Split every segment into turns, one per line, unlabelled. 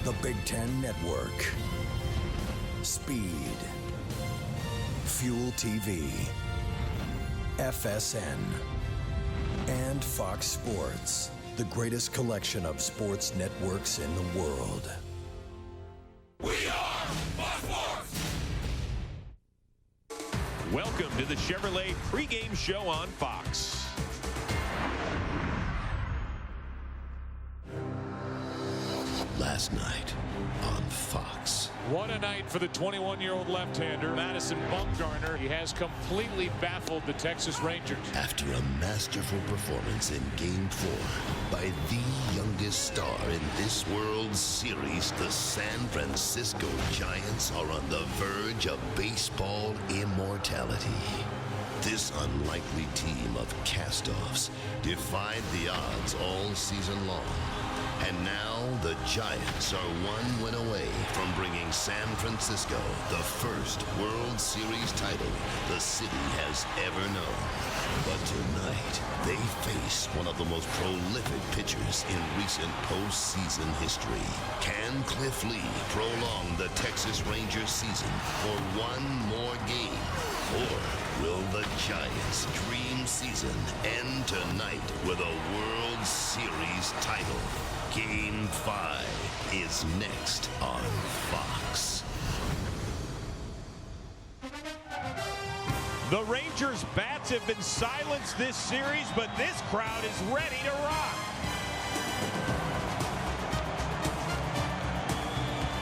the Big Ten Network, Speed, Fuel TV, FSN, and Fox Sports, the greatest collection of sports networks in the world.
We are Fox Sports!
Welcome to the Chevrolet pregame show on Fox.
Last night on Fox.
What a night for the 21-year-old left-hander, Madison Bumgarner. He has completely baffled the Texas Rangers.
After a masterful performance in Game 4 by the youngest star in this World Series, the San Francisco Giants are on the verge of baseball immortality. This unlikely team of cast-offs defied the odds all season long. And now the Giants are one win away from bringing San Francisco the first World Series title the city has ever known. But tonight, they face one of the most prolific pitchers in recent postseason history. Can Cliff Lee prolong the Texas Rangers season for one more game? Or will the Giants' dream season end tonight with a World Series title? Game 5 is next on Fox.
The Rangers' bats have been silenced this series, but this crowd is ready to rock.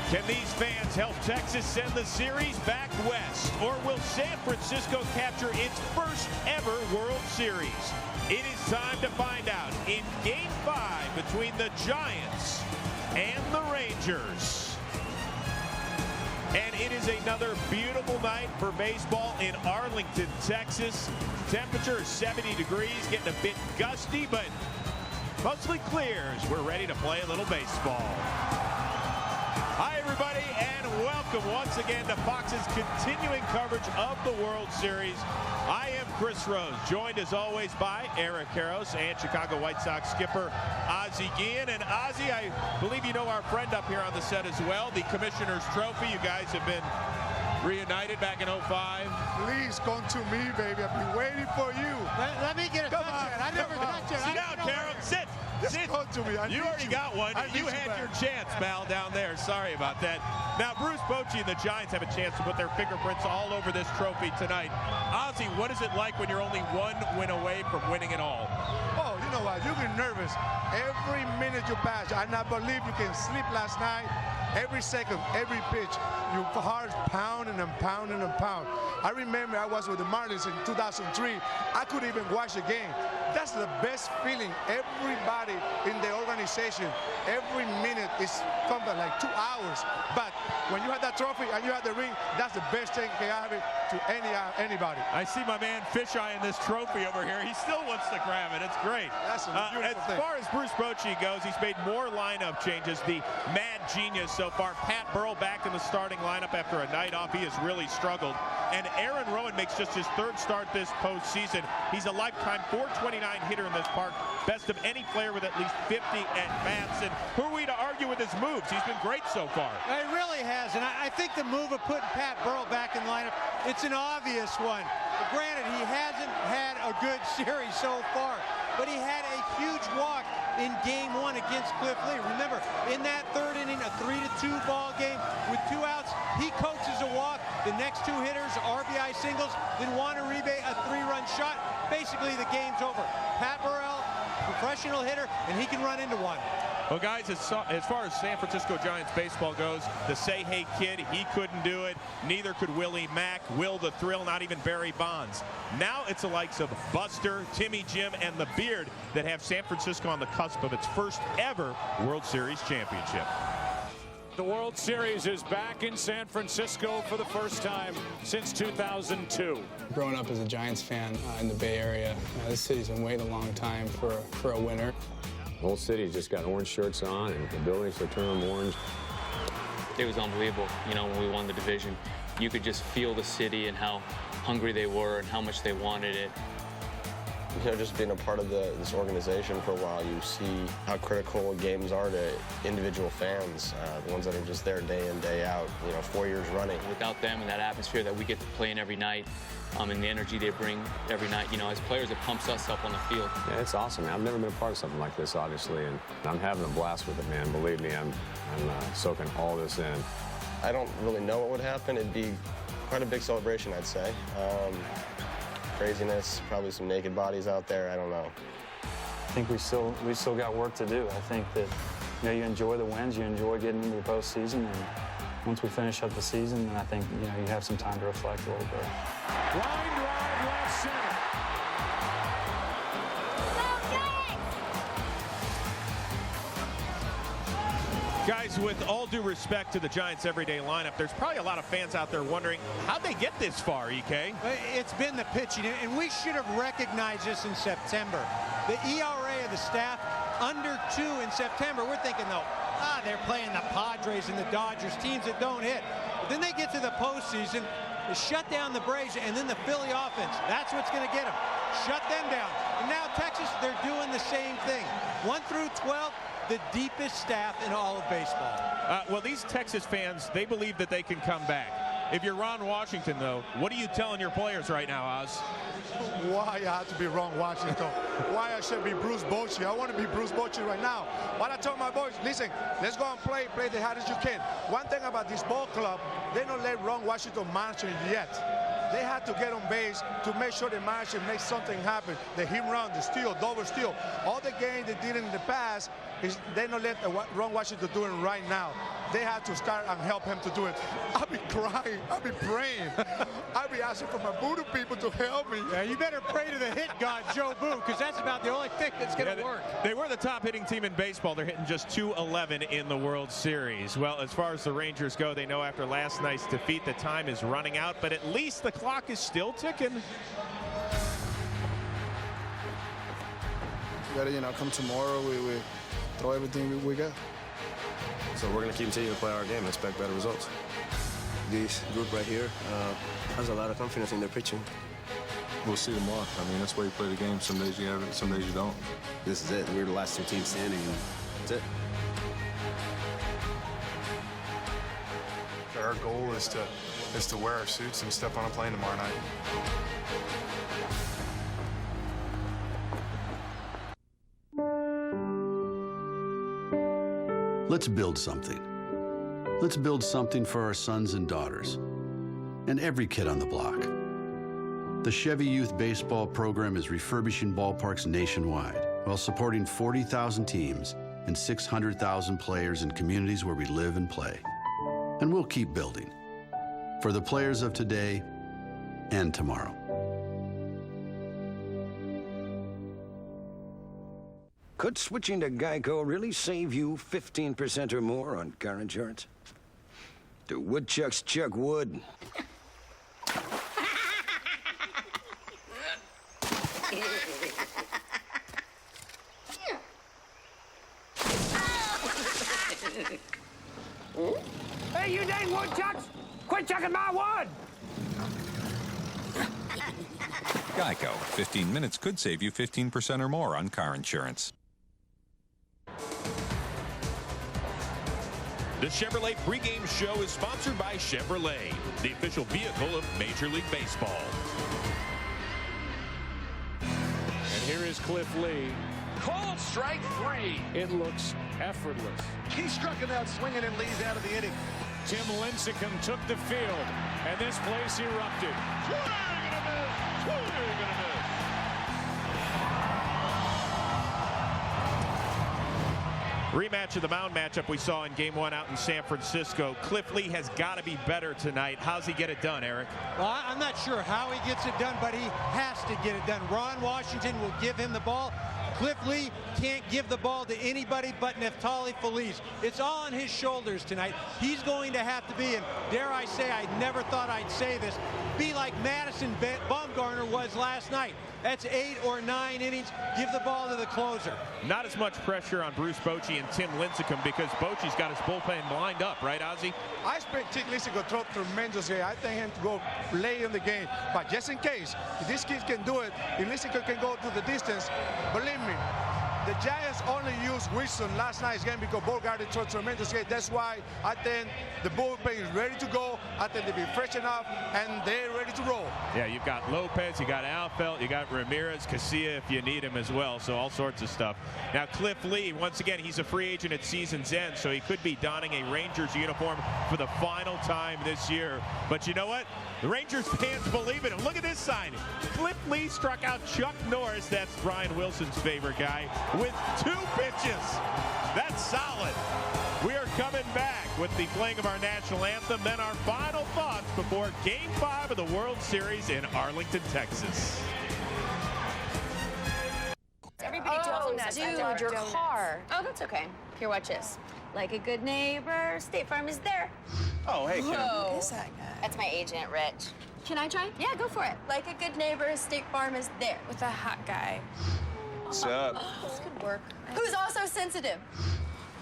Can these fans help Texas send the series back west? Or will San Francisco capture its first ever World Series? It is time to find out in Game 5 between the Giants and the Rangers. And it is another beautiful night for baseball in Arlington, Texas. Temperature is 70 degrees, getting a bit gusty, but mostly clear as we're ready to play a little baseball. Hi, everybody, and welcome once again to Fox's continuing coverage of the World Series. I am Chris Rose, joined as always by Eric Karros and Chicago White Sox skipper Ozzie Guillen. And Ozzie, I believe you know our friend up here on the set as well, the Commissioner's Trophy. You guys have been reunited back in 05.
Please come to me, baby. I've been waiting for you.
Let me get a touch on it. I never touched it.
Sit down, Carol. Sit.
Come to me.
You already got one. You had your chance, pal, down there. Sorry about that. Now, Bruce Bochy and the Giants have a chance to put their fingerprints all over this trophy tonight. Ozzie, what is it like when you're only one win away from winning it all?
Oh, you know what? You get nervous. Every minute you pass, I not believe you can sleep last night. Every second, every pitch, your heart's pounding and pounding and pounding. I remember I was with the Marlins in 2003. I couldn't even watch the game. That's the best feeling. Everybody in the organization, every minute is something like 2 hours. But when you have that trophy and you have the ring, that's the best thing can happen to anybody.
I see my man Fisheye in this trophy over here. He still wants to grab it. It's great.
That's a beautiful thing.
As far as Bruce Bochy goes, he's made more lineup changes. The mad genius so far. Pat Burrell back in the starting lineup after a night off. He has really struggled. And Aaron Rowan makes just his third start this postseason. He's a lifetime .429 hitter in this park. Best of any player with at least 50 at-bats. And who are we to argue with his moves? He's been great so far.
It really has. And I think the move of putting Pat Burrell back in the lineup, it's an obvious one. But granted, he hasn't had a good series so far. But he had a huge walk in Game 1 against Cliff Lee. Remember, in that third inning, a 3-2 ball game with 2 outs, he coaches a walk. The next 2 hitters, RBI singles, then Juan Uribe, a 3-run shot. Basically, the game's over. Pat Burrell, professional hitter, and he can run into one.
Well, guys, as far as San Francisco Giants baseball goes, the Say Hey Kid, he couldn't do it. Neither could Willie Mack, Will the Thrill, not even Barry Bonds. Now it's the likes of Buster, Timmy Jim, and the Beard that have San Francisco on the cusp of its first ever World Series championship.
The World Series is back in San Francisco for the first time since 2002.
Growing up as a Giants fan in the Bay Area, this city's been waiting a long time for a winner.
The whole city's just got orange shirts on, and the buildings are turning orange.
It was unbelievable, you know, when we won the division. You could just feel the city and how hungry they were and how much they wanted it.
just being a part of this organization for a while, you see how critical games are to individual fans, the ones that are just there day in, day out, 4 years running.
Without them and that atmosphere that we get to play in every night, and the energy they bring every night, as players, it pumps us up on the field.
Yeah, it's awesome, man. I've never been a part of something like this, obviously, and I'm having a blast with it, man. Believe me, I'm soaking all this in.
I don't really know what would happen. It'd be quite a big celebration, I'd say. Craziness, probably some naked bodies out there. I don't know.
I think we still got work to do. I think that you enjoy the wins, you enjoy getting into the postseason, and once we finish up the season, then I think you have some time to reflect a little bit.
Line drive left center.
Guys, with all due respect to the Giants' everyday lineup, there's probably a lot of fans out there wondering, how'd they get this far, EK?
It's been the pitching, and we should have recognized this in September. The ERA of the staff, under 2 in September. We're thinking, though, they're playing the Padres and the Dodgers, teams that don't hit. But then they get to the postseason, they shut down the Braves, and then the Philly offense. That's what's going to get them. Shut them down. And now Texas, they're doing the same thing. 1 through 12. The deepest staff in all of baseball.
Well, these Texas fans, they believe that they can come back. If you're Ron Washington, though, what are you telling your players right now, Oz?
Why I have to be Ron Washington? Why I should be Bruce Bochy? I want to be Bruce Bochy right now. But I told my boys, listen, let's go and play the hardest you can. One thing about this ball club, they don't let Ron Washington manage it yet. They had to get on base to make sure the manager makes something happen. The hit run, the steal, double steal. All the games they did in the past, is they don't let Ron Washington do it right now. They had to start and help him to do it. I'll be crying. I'll be praying. I'll be asking for my voodoo people to help me.
Yeah, you better pray to the hit god, Joe Boo, because that's about the only thing that's going to work.
They were the top hitting team in baseball. They're hitting just .211 in the World Series. Well, as far as the Rangers go, they know after last night's defeat, the time is running out, but at least the clock is still ticking.
We got to, come tomorrow. We throw everything we got.
So we're going to continue to play our game and expect better results.
This group right here has a lot of confidence in their pitching.
We'll see tomorrow. I mean, that's why you play the game. Some days you have it, some days you don't.
This is it. We're the last 2 teams standing, and that's it.
Our goal is to wear our suits and step on a plane tomorrow night.
Let's build something. Let's build something for our sons and daughters, and every kid on the block. The Chevy Youth Baseball program is refurbishing ballparks nationwide while supporting 40,000 teams and 600,000 players in communities where we live and play. And we'll keep building for the players of today and tomorrow.
Could switching to Geico really save you 15% or more on car insurance? Do woodchucks chuck wood?
Hey, you dang woodchucks! Quit chucking my wood!
Geico. 15 minutes could save you 15% or more on car insurance.
The Chevrolet pregame show is sponsored by Chevrolet, the official vehicle of Major League Baseball.
And here is Cliff Lee.
Called strike 3.
It looks effortless.
He struck him out swinging and Lee's out of the inning.
Tim Lincecum took the field, and this place erupted.
Swing and a miss. Swing and a miss.
Rematch of the mound matchup we saw in Game 1 out in San Francisco. Cliff Lee has got to be better tonight. How's he get it done, Eric?
Well, I'm not sure how he gets it done, but he has to get it done. Ron Washington will give him the ball. Cliff Lee can't give the ball to anybody but Neftali Feliz. It's all on his shoulders tonight. He's going to have to be, and dare I say, I never thought I'd say this, be like Madison Bumgarner was last night. That's 8 or 9 innings. Give the ball to the closer.
Not as much pressure on Bruce Bochy and Tim Lincecum because Bochy's got his bullpen lined up, right, Ozzie?
I expect Tim Lincecum to throw tremendous here. I think him to go late in the game. But just in case, if this kid can do it, if Lincecum can go to the distance, believe me, the Giants only used Wilson last night's game because Bogart threw tremendous game. That's why I think the bullpen is ready to go. I think they'll be fresh enough, and they're ready to roll.
Yeah, you've got Lopez, you got Alfelt, you got Ramirez, Casilla if you need him as well, so all sorts of stuff. Now, Cliff Lee, once again, he's a free agent at season's end, so he could be donning a Rangers uniform for the final time this year. But you know what? The Rangers fans believe in him. Look at this sign. Cliff Lee struck out Chuck Norris, that's Brian Wilson's favorite guy, with 2 pitches. That's solid. We are coming back with the playing of our national anthem, then our final thoughts before Game 5 of the World Series in Arlington, Texas.
Everybody dude, your car. Oh, that's okay. Here, watch this. Like a good neighbor, State Farm is there.
Oh, hey, Kim.
Who is that guy? That's my agent, Rich. Can I try? Yeah, go for it. Like a good neighbor, State Farm is there. With a hot guy.
What's up?
This could work. Who's also sensitive.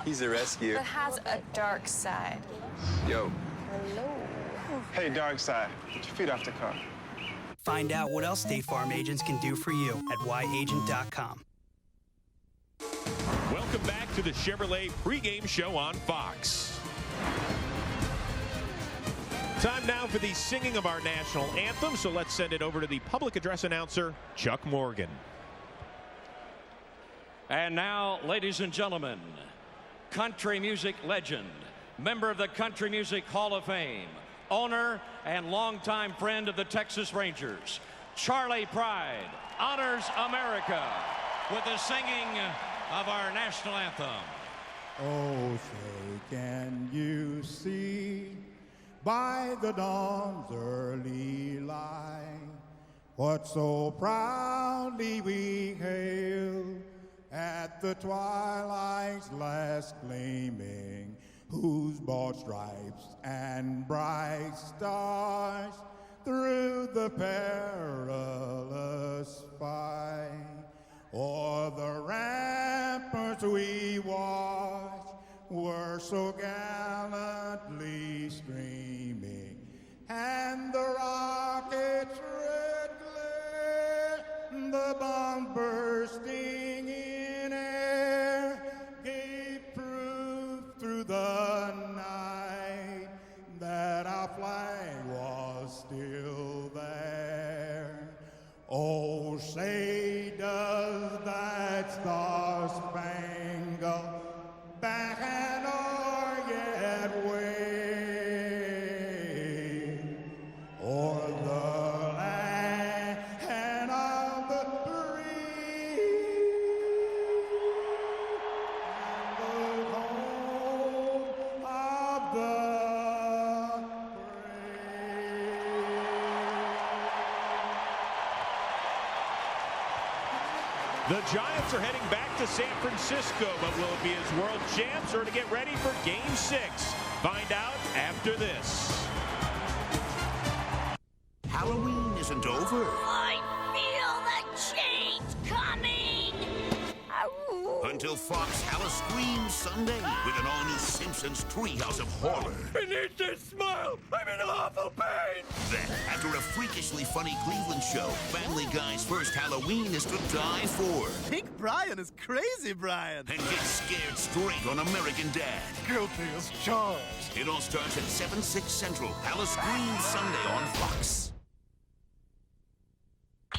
He's a rescue.
But has a dark side.
Yo.
Hello.
Hey, dark side. Get your feet off the car.
Find out what else State Farm agents can do for you at whyagent.com.
Welcome back to the Chevrolet pregame show on Fox. Time now for the singing of our national anthem, so let's send it over to the public address announcer, Chuck Morgan.
And now, ladies and gentlemen, country music legend, member of the Country Music Hall of Fame, owner and longtime friend of the Texas Rangers, Charlie Pride, honors America with the singing of our national anthem.
Oh, say, can you see by the dawn's early light what so proudly we hailed at the twilight's last gleaming, whose broad stripes and bright stars through the perilous fight o'er the ramparts we watched were so gallantly streaming, and the rockets red glare, the bomb bursting in air, gave proof through the night that our flag was still there. Oh, say does that star-spangled banner yet wave o'er the land of the free and the home of the
The Giants are heading back to San Francisco, but will it be as world champs or to get ready for Game 6? Find out after this.
Halloween isn't over
I feel the change coming. Ow.
until Fox Halloween Sunday with an all-new Simpsons Treehouse of Horror.
Beneath this smile, I'm in awful pain.
Then, after a freakishly funny Cleveland show, Family Guy's first Halloween is to die for.
Pink Brian is crazy, Brian.
And get scared straight on American Dad.
Guilty as charged.
It all starts at 7, 6 Central, Halloween Sunday on Fox.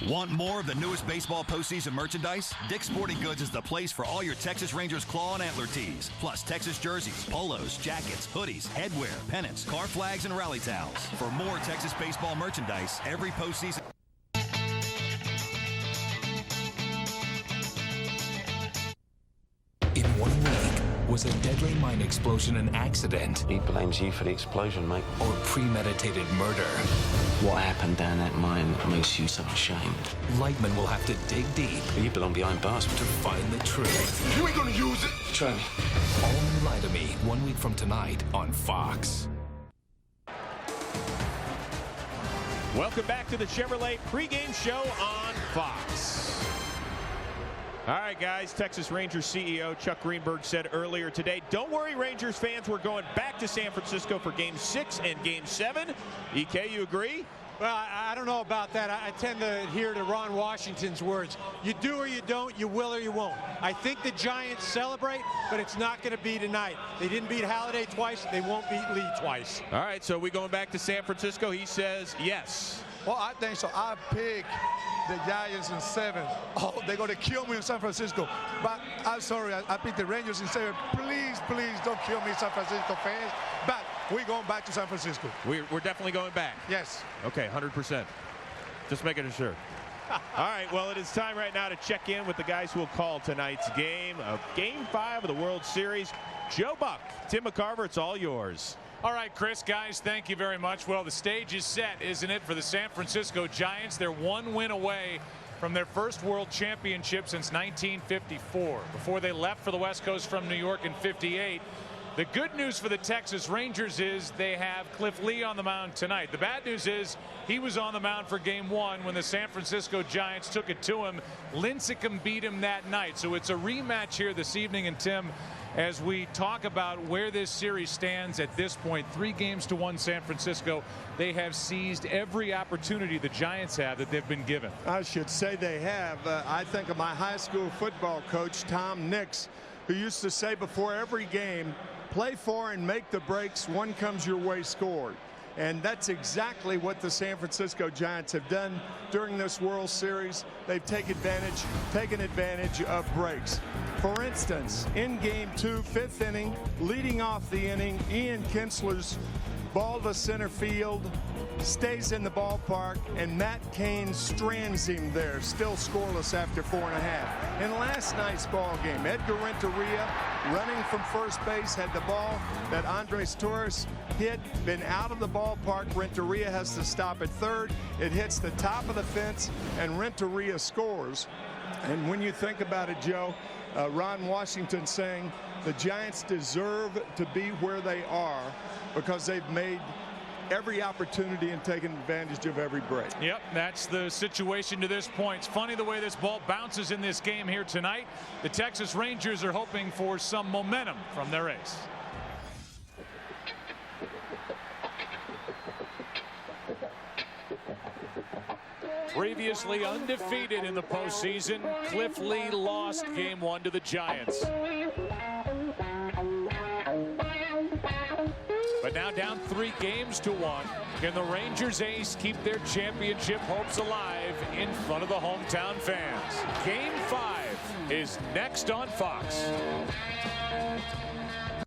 Want more of the newest baseball postseason merchandise? Dick's Sporting Goods is the place for all your Texas Rangers claw and antler tees, plus Texas jerseys, polos, jackets, hoodies, headwear, pennants, car flags, and rally towels. For more Texas baseball merchandise every postseason.
In 1 week, was a deadly mine explosion an accident?
He blames you for the explosion, mate.
Or premeditated murder?
What happened down that mine makes you so ashamed.
Lightman will have to dig deep.
You belong behind bars.
To find the truth.
You ain't gonna use it.
Try me.
All New Lie to Me, 1 week from tonight on Fox.
Welcome back to the Chevrolet pregame show on Fox. All right, guys, Texas Rangers CEO Chuck Greenberg said earlier today, don't worry, Rangers fans, we're going back to San Francisco for Game 6 and Game 7. EK, you agree?
Well, I don't know about that. I tend to adhere to Ron Washington's words. You do or you don't, you will or you won't. I think the Giants celebrate, but it's not going to be tonight. They didn't beat Halladay twice. They won't beat Lee twice.
All right, so we going back to San Francisco? He says yes.
Well, I think so. I pick the Giants in 7. Oh, they're going to kill me in San Francisco. But I'm sorry, I picked the Rangers in 7. Please, please don't kill me, San Francisco fans. But we're going back to San Francisco.
We're definitely going back.
Yes.
Okay, 100%. Just making sure. All right, well, it is time right now to check in with the guys who will call tonight's game of Game 5 of the World Series. Joe Buck, Tim McCarver, it's all yours.
All right, Chris, guys, thank you very much. Well, the stage is set, isn't it, for the San Francisco Giants? They're one win away from their first World Championship since 1954, before they left for the West Coast from New York in '58. The good news for the Texas Rangers is they have Cliff Lee on the mound tonight. The bad news is he was on the mound for Game 1 when the San Francisco Giants took it to him. Lincecum beat him that night, so it's a rematch here this evening. And Tim, as we talk about where this series stands at this point, 3-1 San Francisco, they have seized every opportunity the Giants have that they've been given.
I should say they have. I think of my high school football coach, Tom Nix, who used to say before every game, play for and make the breaks, one comes your way scored. And that's exactly what the San Francisco Giants have done during this World Series. They've taken advantage of breaks. For instance, in Game 2, 5th inning, leading off the inning, Ian Kinsler's ball to center field, stays in the ballpark, and Matt Cain strands him there, still scoreless after 4.5. In last night's ball game, Edgar Renteria, running from first base, had the ball that Andres Torres hit, been out of the ballpark. Renteria has to stop at third. It hits the top of the fence, and Renteria scores. And when you think about it, Joe, Ron Washington saying the Giants deserve to be where they are because they've made every opportunity and taken advantage of every break.
Yep, that's the situation to this point. It's funny the way this ball bounces in this game here tonight. The Texas Rangers are hoping for some momentum from their ace. Previously undefeated in the postseason, Cliff Lee lost Game 1 to the Giants. But now down 3-1. Can the Rangers ace keep their championship hopes alive in front of the hometown fans? Game 5 is next on Fox.